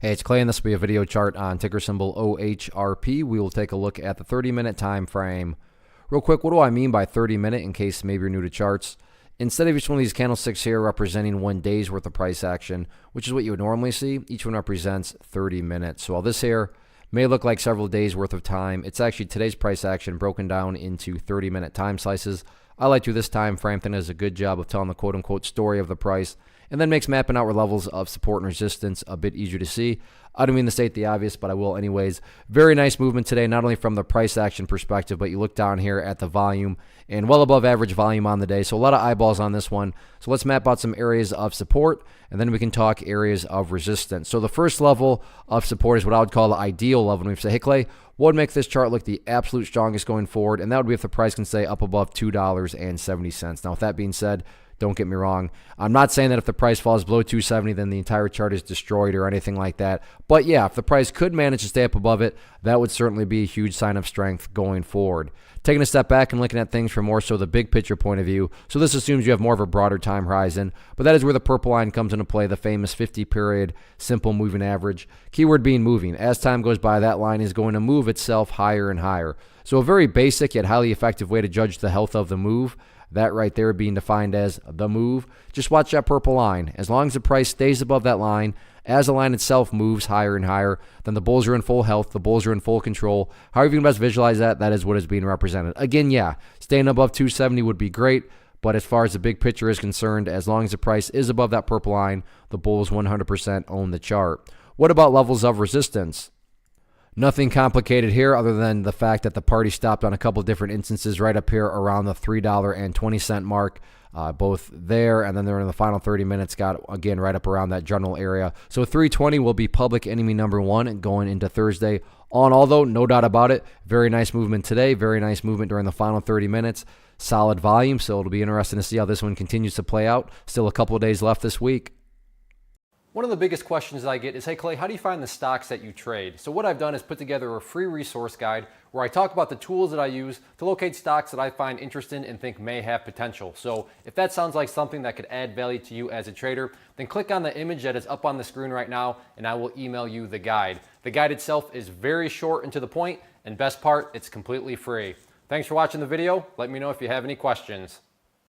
Hey, it's Clay, and this will be a video chart on ticker symbol OHRP. We will take a look at the 30-minute time frame. Real quick, what do I mean by 30-minute in case maybe you're new to charts? Instead of each one of these candlesticks here representing 1 day's worth of price action, which is what you would normally see, each one represents 30 minutes. So while this here may look like several days worth of time, it's actually today's price action broken down into 30-minute time slices. I like to do this time frame. Think it does a good job of telling the quote-unquote story of the price, and then makes mapping out where levels of support and resistance a bit easier to see. I don't mean to state the obvious, but I will anyways. Very nice movement today, not only from the price action perspective, but you look down here at the volume and well above average volume on the day. So a lot of eyeballs on this one. So let's map out some areas of support, and then we can talk areas of resistance. So the first level of support is what I would call the ideal level. And we say, hey Clay, what would make this chart look the absolute strongest going forward? And that would be if the price can stay up above $2.70. Now with that being said, don't get me wrong, I'm not saying that if the price falls below 270, then the entire chart is destroyed or anything like that. But yeah, if the price could manage to stay up above it, that would certainly be a huge sign of strength going forward. Taking a step back and looking at things from more so the big picture point of view. So this assumes you have more of a broader time horizon, but that is where the purple line comes into play, the famous 50-period simple moving average. Keyword being moving. As time goes by, that line is going to move itself higher and higher. So a very basic yet highly effective way to judge the health of the move, that right there being defined as the move. Just watch that purple line. As long as the price stays above that line, as the line itself moves higher and higher, then the bulls are in full health, the bulls are in full control. However you can best visualize that, that is what is being represented. Again, yeah, staying above 270 would be great, but as far as the big picture is concerned, as long as the price is above that purple line, the bulls 100% own the chart. What about levels of resistance? Nothing complicated here other than the fact that the party stopped on a couple different instances right up here around the $3.20 mark, both there and then they're in the final 30 minutes, got again right up around that general area. So 320 will be public enemy number one and going into Thursday. On although, no doubt about it, very nice movement today, very nice movement during the final 30 minutes. Solid volume, so it'll be interesting to see how this one continues to play out. Still a couple of days left this week. One of the biggest questions I get is, hey Clay, how do you find the stocks that you trade? So what I've done is put together a free resource guide where I talk about the tools that I use to locate stocks that I find interesting and think may have potential. So if that sounds like something that could add value to you as a trader, then click on the image that is up on the screen right now and I will email you the guide. The guide itself is very short and to the point, and best part, it's completely free. Thanks for watching the video. Let me know if you have any questions.